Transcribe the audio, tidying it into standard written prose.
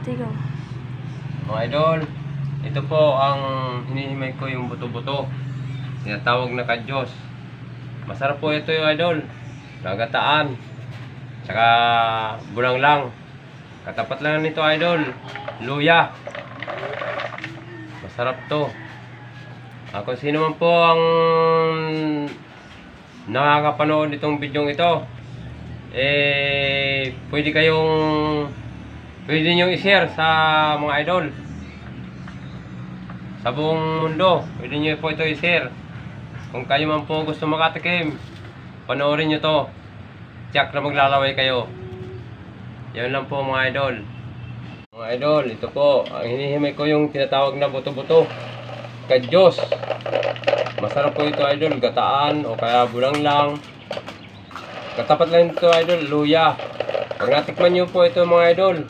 Tigaw. Mga idol, ito po ang hinihimay ko, yung buto-buto. Tinatawag na kadyos. Masarap po ito yung idol. Nagataan. Tsaka bulang lang. Katapat lang nito idol, luya. Masarap to. Kung sino man po ang nakakapanood nitong bidyong ito, pwede nyo i-share sa mga idol sa buong mundo. Pwede nyo po ito i-share. Kung kayo man po gusto makatikim, panoorin nyo to. Tiyak na maglalaway kayo. Yan lang po mga idol. Mga idol, ito po ang hinihimay ko, yung tinatawag na buto-buto, kadyos. Masarap po ito idol, gataan o kaya bulang lang. Katapat lang ito idol, luya. Pag natikman nyo po ito mga idol,